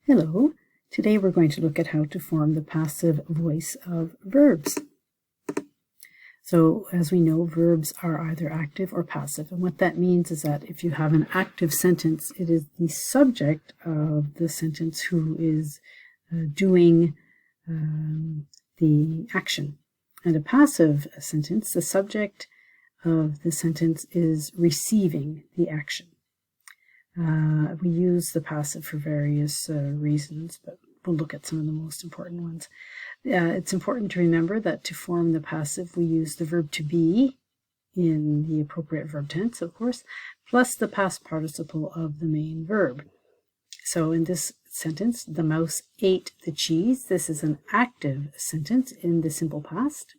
Hello, today we're going to look at how to form the passive voice of verbs. So as we know, verbs are either active or passive, and what that means is that if you have an active sentence, it is the subject of the sentence who is doing the action. And a passive sentence, the subject of the sentence is receiving the action. We use the passive for various reasons, but we'll look at some of the most important ones. It's important to remember that to form the passive, we use the verb to be in the appropriate verb tense, of course, plus the past participle of the main verb. So in this sentence, the mouse ate the cheese. This is an active sentence in the simple past.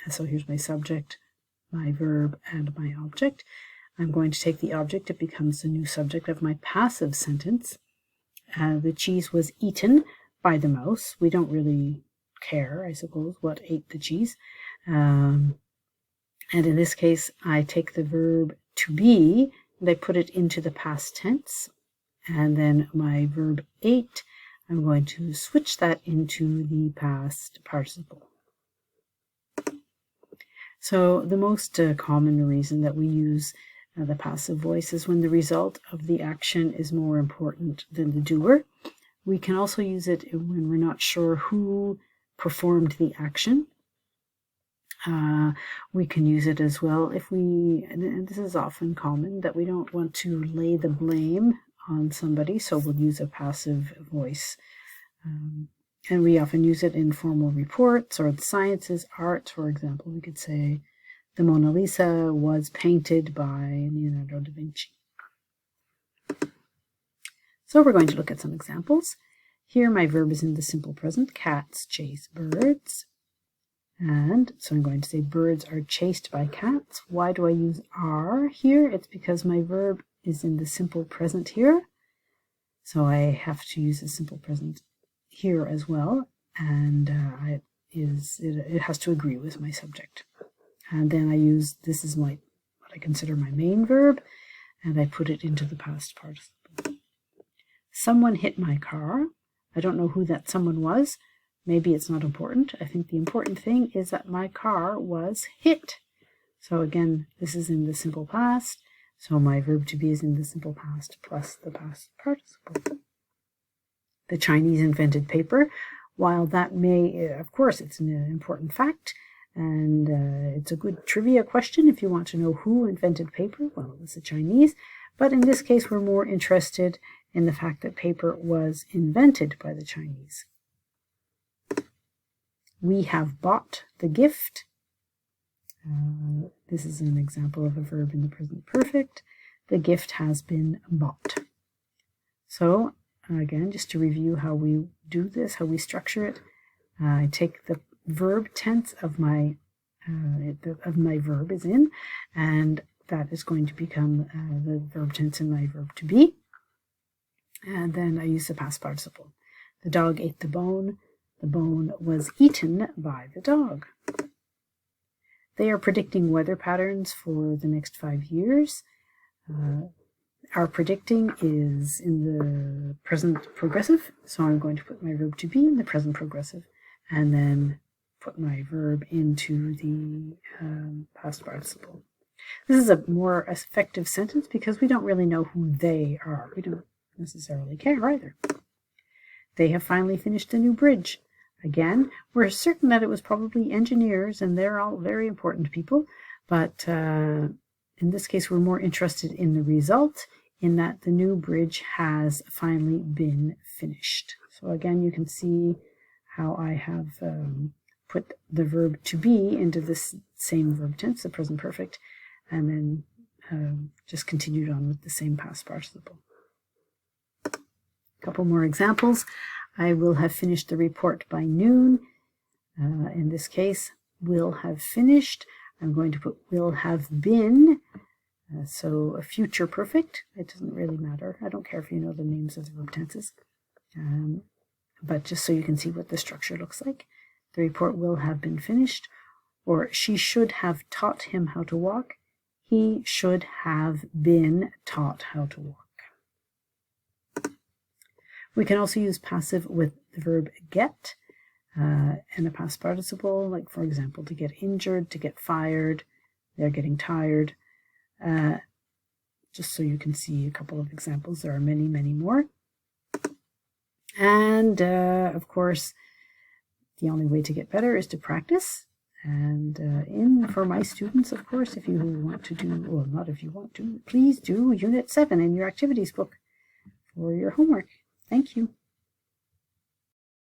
So here's my subject, my verb, and my object. I'm going to take the object. It becomes the new subject of my passive sentence. The cheese was eaten by the mouse. We don't really care, I suppose, what ate the cheese. And in this case, I take the verb to be and I put it into the past tense. And then my verb ate, I'm going to switch that into the past participle. So the most common reason that we use the passive voice is when the result of the action is more important than the doer. We can also use it when we're not sure who performed the action. We can use it as well if we, and this is often common, that we don't want to lay the blame on somebody, so we'll use a passive voice. And we often use it in formal reports or the sciences, art, for example. We could say, the Mona Lisa was painted by Leonardo da Vinci. So we're going to look at some examples. Here my verb is in the simple present. Cats chase birds. And so I'm going to say birds are chased by cats. Why do I use are here? It's because my verb is in the simple present here. So I have to use the simple present here as well. And it has to agree with my subject. And then I use, this is what I consider my main verb, and I put it into the past participle. Someone hit my car. I don't know who that someone was. Maybe it's not important. I think the important thing is that my car was hit. So again, this is in the simple past. So my verb to be is in the simple past plus the past participle. The Chinese invented paper. While that may, of course, it's an important fact, and it's a good trivia question if you want to know who invented paper. Well, it was the Chinese. But in this case, we're more interested in the fact that paper was invented by the Chinese. We have bought the gift. This is an example of a verb in the present perfect. The gift has been bought. So, again, just to review how we do this, how we structure it, I take the verb tense of my verb is in, and that is going to become the verb tense in my verb to be. And then I use the past participle. The dog ate the bone. The bone was eaten by the dog. They are predicting weather patterns for the next 5 years. Our predicting is in the present progressive, so I'm going to put my verb to be in the present progressive, and then put my verb into the past participle. This is a more effective sentence because we don't really know who they are. We don't necessarily care either. They have finally finished the new bridge. Again, we're certain that it was probably engineers, and they're all very important people, but in this case we're more interested in the result, in that the new bridge has finally been finished. So again, you can see how I have put the verb to be into this same verb tense, the present perfect, and then just continued on with the same past participle. A couple more examples. I will have finished the report by noon. In this case, will have finished. I'm going to put will have been. So a future perfect. It doesn't really matter. I don't care if you know the names of the verb tenses. But just so you can see what the structure looks like. The report will have been finished. Or she should have taught him how to walk. He should have been taught how to walk. We can also use passive with the verb get and a past participle, like for example, to get injured, to get fired, they're getting tired. Just so you can see a couple of examples. There are many, many more. And of course, the only way to get better is to practice. And for my students, of course, if you want to do, well, not if you want to, please do Unit 7 in your activities book for your homework. Thank you.